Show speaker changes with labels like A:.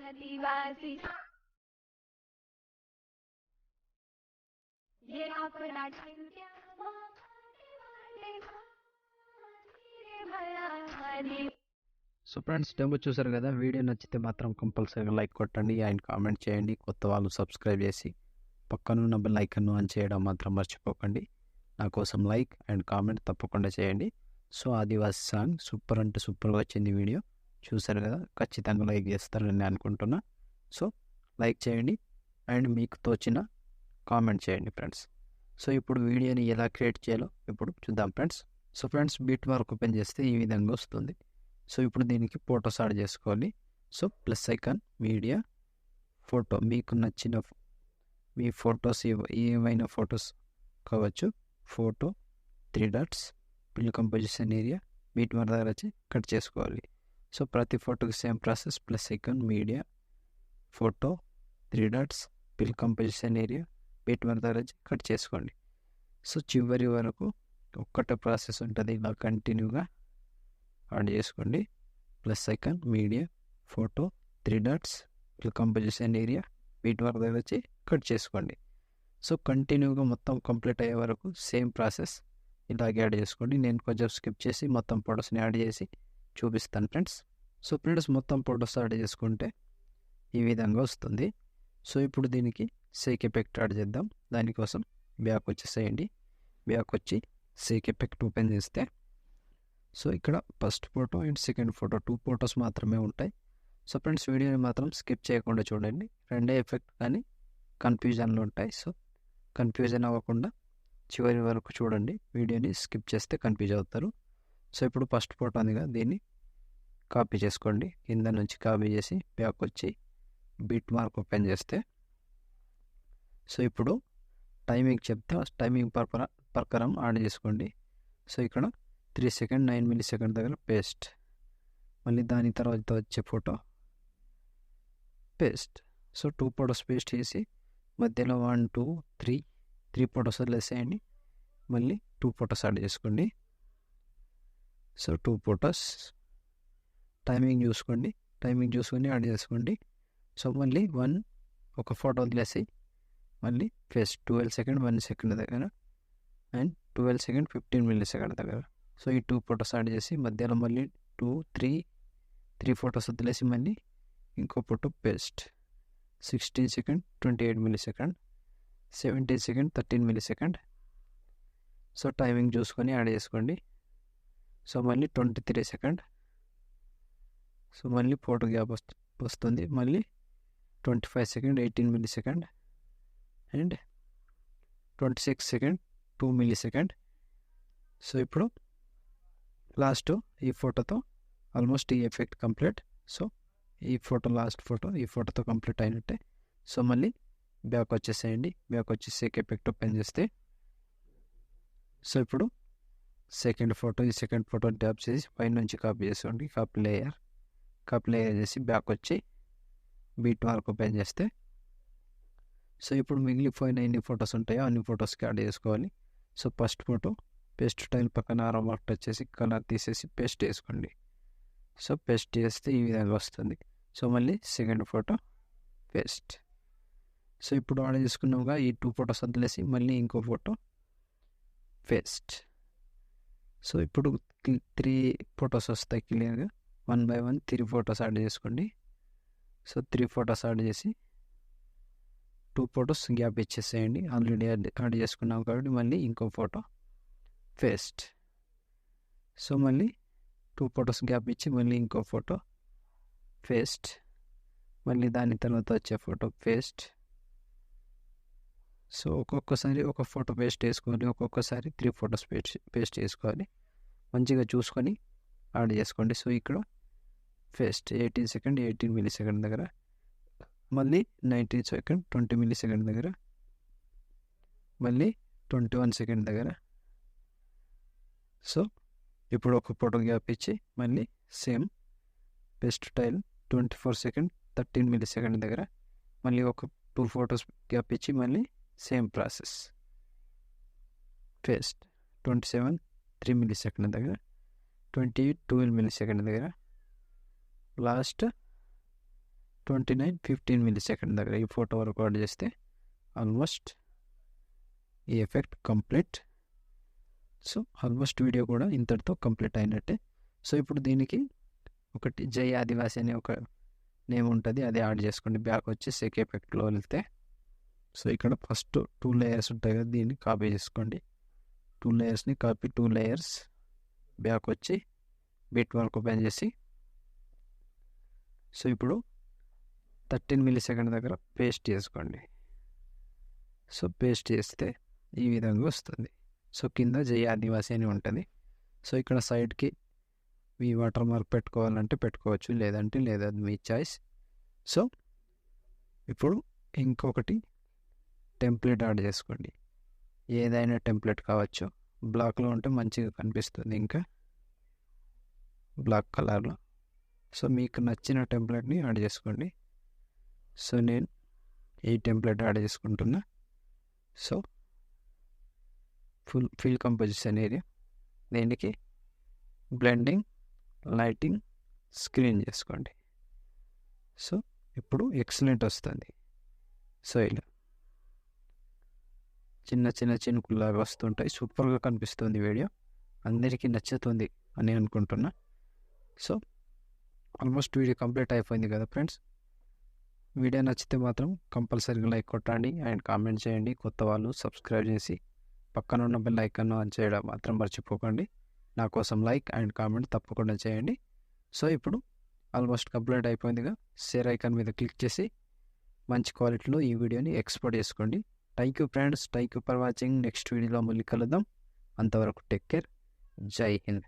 A: Adiwasi. ये अपना time क्या
B: సో ఫ్రెండ్స్ డెమో చూసారు కదా. వీడియో నచ్చితే మాత్రం కంపల్సరీగా లైక్ కొట్టండి అండ్ కామెంట్ చేయండి. కొత్త వాళ్ళు సబ్స్క్రైబ్ చేసి పక్కనున్న బెల్ ఐకాన్ను ఆన్ చేయడం మాత్రం మర్చిపోకండి. నా కోసం లైక్ అండ్ కామెంట్ తప్పకుండా చేయండి. సో ఆదివాసి సాంగ్ సూపర్ అంటే సూపర్గా వచ్చింది. వీడియో చూసారు కదా, ఖచ్చితంగా లైక్ చేస్తారని నేను అనుకుంటున్నా. సో లైక్ చేయండి అండ్ మీకు తోచిన కామెంట్ చేయండి ఫ్రెండ్స్. సో ఇప్పుడు వీడియోని ఎలా క్రియేట్ చేయాలో ఇప్పుడు చూద్దాం friends. So friends beat mark open చేస్తే ఈ విధంగా వస్తుంది. సో ఇప్పుడు దీనికి ఫొటోస్ యాడ్ చేసుకోవాలి. So plus icon, media, photo, మీకు నచ్చిన మీ ఫొటోస్ ఏమైనా ఫొటోస్ కావచ్చు. ఫోటో, 3 డాట్స్, పిల్ కంపోజిషన్ ఏరియా, బీట్ మార్క్ దగ్గర వచ్చి కట్ చేసుకోవాలి. సో ప్రతి ఫోటోకి same process. Plus icon, media, photo, 3 dots, పిల్ కంపోజిషన్ ఏరియా, బీట్ మార్క్ దగ్గర వచ్చి కట్ చేసుకోండి. సో చివరి వరకు ఒక్కటే ప్రాసెస్ ఉంటుంది. ఇలా కంటిన్యూగా యాడ్ చేసుకోండి. Plus icon, media, photo, 3 dots, పిల్ కంపోజిషన్ ఏరియా, బీట్ మార్క్ దగ్గర వచ్చి కట్ చేసుకోండి. సో కంటిన్యూగా మొత్తం కంప్లీట్ అయ్యే వరకు సేమ్ ప్రాసెస్ ఇలాగే యాడ్ చేసుకోండి. నేను కొంచెం స్కిప్ చేసి మొత్తం ఫొటోస్ని యాడ్ చేసి చూపిస్తాను ఫ్రెండ్స్. సో ఫ్రెండ్స్ మొత్తం ఫొటోస్ యాడ్ చేసుకుంటే ఈ విధంగా వస్తుంది. సో ఇప్పుడు దీనికి షేక్ ఎఫెక్ట్ యాడ్ చేద్దాం. దానికోసం బ్యాక్ వచ్చేసేయండి. బ్యాక్ వచ్చి షేక్ ఎఫెక్ట్ ఓపెన్ చేస్తే సో ఇక్కడ first photo and second photo 2 photos మాత్రమే ఉంటాయి. సో ఫ్రెండ్స్ వీడియోని మాత్రం స్కిప్ చేయకుండా చూడండి. రెండే ఎఫెక్ట్ కానీ కన్ఫ్యూజన్లో ఉంటాయి. సో కన్ఫ్యూజన్ అవ్వకుండా చివరి వరకు చూడండి. వీడియోని స్కిప్ చేస్తే కన్ఫ్యూజ్ అవుతారు. సో ఇప్పుడు ఫస్ట్ ఫోటో ఉంది కదా, దీన్ని కాపీ చేసుకోండి. కింద నుంచి కాపీ చేసి బ్యాక్ వచ్చి బీట్ మార్క్ ఓపెన్ చేస్తే సో ఇప్పుడు టైమింగ్ చెప్తే టైమింగ్ ప్రకారం యాడ్ చేసుకోండి. సో ఇక్కడ 3 సెకండ్ 9 మిల్లీ సెకండ్ దగ్గర పేస్ట్, మళ్ళీ దాని తర్వాత వచ్చే photo paste. So 2 photos paste చేసి మధ్యలో 1 2 3 ఫొటోస్ వదిలేసేయండి. మళ్ళీ 2 ఫొటోస్ యాడ్ చేసుకోండి. సో 2 ఫొటోస్ టైమింగ్ చూసుకొని యాడ్ చేసుకోండి. సో మళ్ళీ ఒక ఫోటో వదిలేసి మళ్ళీ పేస్ట్ 12 సెకండ్ 1 సెకండ్ దగ్గర అండ్ 12 సెకండ్ 15 మిల్లీ సెకండ్ దగ్గర. సో ఈ 2 ఫొటోస్ యాడ్ చేసి మధ్యలో మళ్ళీ 2 3 ఫొటోస్ వదిలేసి మళ్ళీ ఇంకో photo paste 16 second 28 millisecond, 17 second 13 millisecond. So timing చూసుకొని యాడ్ చేసుకోండి. సో మళ్ళీ 23 సెకండ్. సో మళ్ళీ ఫోటో గ్యాప్ వస్తుంది. మళ్ళీ 25 second 18 millisecond and 26 second 2 millisecond. So ఇప్పుడు లాస్ట్ ఈ ఫోటోతో ఆల్మోస్ట్ ఈ ఎఫెక్ట్ కంప్లీట్. సో ఈ ఫోటో లాస్ట్ ఫోటో ఈ ఫోటోతో కంప్లీట్ అయినట్టే. సో మళ్ళీ బ్యాక్ వచ్చేసేయండి. బ్యాక్ వచ్చి షేక్ ఎఫెక్ట్ ఓపెన్ చేస్తే సో ఇప్పుడు సెకండ్ ఫోటో ట్యాప్ చేసి పైన నుంచి కాపీ చేసుకోండి. కాపీ లేయర్ చేసి బ్యాక్ వచ్చి బీట్ మార్క్ ఓపెన్ చేస్తే సో ఇప్పుడు మిగిలిపోయిన ఎన్ని ఫొటోస్ ఉంటాయో అన్ని ఫొటోస్కి యాడ్ చేసుకోవాలి. So first photo paste style పక్కన ఆరో మార్క్ టచ్ చేసి కలర్ తీసేసి పేస్ట్ చేసుకోండి. సో పేస్ట్ చేస్తే ఈ విధంగా వస్తుంది. సో మళ్ళీ సెకండ్ ఫోటో పేస్ట్. సో ఇప్పుడు యాడ్ చేసుకున్నాముగా ఈ 2 ఫొటోస్ వదిలేసి మళ్ళీ ఇంకో ఫోటో పేస్ట్. సో ఇప్పుడు 3 ఫొటోస్ వస్తాయి క్లియర్గా. 1 బై 1 3 ఫొటోస్ యాడ్ చేసుకోండి. సో 3 ఫొటోస్ యాడ్ చేసి 2 ఫొటోస్ గ్యాప్ ఇచ్చేసేయండి. ఆల్రెడీ యాడ్ చేసుకున్నాం కాబట్టి మళ్ళీ ఇంకో ఫోటో పేస్ట్. సో మళ్ళీ 2 ఫొటోస్ గ్యాప్ ఇచ్చి మళ్ళీ ఇంకో ఫోటో పేస్ట్, మళ్ళీ దాని తర్వాత వచ్చే ఫోటో పేస్ట్. సో ఒక్కొక్కసారి ఒక ఫోటో పేస్ట్ చేసుకోవాలి, ఒక్కొక్కసారి 3 ఫొటోస్ పేస్ట్ చేసుకోవాలి. మంచిగా చూసుకొని యాడ్ చేసుకోండి. సో ఇక్కడ పేస్ట్ 18 సెకండ్ 18 మిల్లీ సెకండ్ దగ్గర, మళ్ళీ 19 సెకండ్ 20 మిల్లీ సెకండ్ దగ్గర, మళ్ళీ 21 సెకండ్ దగ్గర. సో ఇప్పుడు ఒక ఫోటో గ్యాప్ ఇచ్చి మళ్ళీ same paste style 24 second 13 millisecond దగ్గర, మళ్ళీ ఒక 2 ఫొటోస్ గ్యాప్ ఇచ్చి మళ్ళీ same process paste 27 3 millisecond దగ్గర. 12 మిల్లీ సెకండ్ దగ్గర, లాస్ట్ 15 మిల్లీ సెకండ్ దగ్గర ఈ ఫోటో రికార్డ్ చేస్తే ఆల్మోస్ట్ ఈ effect complete. So almost video కూడా ఇంతటితో కంప్లీట్ అయినట్టే. సో ఇప్పుడు దీనికి ఒకటి జై ఆదివాసి అనే ఒక నేమ్ ఉంటుంది, అది యాడ్ చేసుకోండి. బ్యాక్ వచ్చి షేక్ ఎఫెక్ట్లో వెళ్తే సో ఇక్కడ ఫస్ట్ 2 లేయర్స్ ఉంటాయి కదా, దీన్ని కాపీ చేసుకోండి. 2 లేయర్స్ని కాపీ, 2 లేయర్స్ బ్యాక్ వచ్చి బిట్ వరకు ఓపెన్ చేసి సో ఇప్పుడు 13 మిల్లీ సెకండ్ దగ్గర పేస్ట్ చేసుకోండి. సో పేస్ట్ చేస్తే ఈ విధంగా వస్తుంది. సో కింద జై ఆదివాసి అని ఉంటుంది. సో ఇక్కడ సైడ్కి మీ వాటర్ మార్క్ పెట్టుకోవాలంటే పెట్టుకోవచ్చు, లేదంటే లేదు, అది మీ చాయిస్. సో ఇప్పుడు ఇంకొకటి టెంప్లెట్ యాడ్ చేసుకోండి. ఏదైనా టెంప్లెట్ కావచ్చు, బ్లాక్లో ఉంటే మంచిగా కనిపిస్తుంది, ఇంకా బ్లాక్ కలర్లో. సో మీకు నచ్చిన టెంప్లెట్ని యాడ్ చేసుకోండి. సో నేను ఈ టెంప్లెట్ యాడ్ చేసుకుంటున్నా. సో ఫిల్ కంపోజిషన్ ఏరియా, దీనికి బ్లెండింగ్, లైటింగ్, స్క్రీన్ చేసుకోండి. సో ఇప్పుడు ఎక్సలెంట్ వస్తుంది. సో ఇలా చిన్న చిన్న చినుకుల్లాగా వస్తుంటాయి, సూపర్గా కనిపిస్తుంది. వీడియో అందరికీ నచ్చుతుంది అని అనుకుంటున్నా. సో ఆల్మోస్ట్ వీడియో కంప్లీట్ అయిపోయింది కదా ఫ్రెండ్స్. వీడియో నచ్చితే మాత్రం కంపల్సరీగా లైక్ కొట్టండి అండ్ కామెంట్ చేయండి. కొత్త వాళ్ళు సబ్స్క్రైబ్ చేసి పక్కన ఉన్న బెల్ ఐకాన్ ఆన్ చేయడం మాత్రం మర్చిపోకండి. నా కోసం లైక్ అండ్ కామెంట్ తప్పకుండా చేయండి. సో ఇప్పుడు ఆల్మోస్ట్ కంప్లీట్ అయిపోయిందిగా, షేర్ ఐకాన్ మీద క్లిక్ చేసి మంచి క్వాలిటీలో ఈ వీడియోని ఎక్స్పోర్ట్ చేసుకోండి. Thank you friends, thank you for watching. Next వీడియోలో మళ్ళీ కలుద్దాం. అంతవరకు టేక్ కేర్. జై హింద్.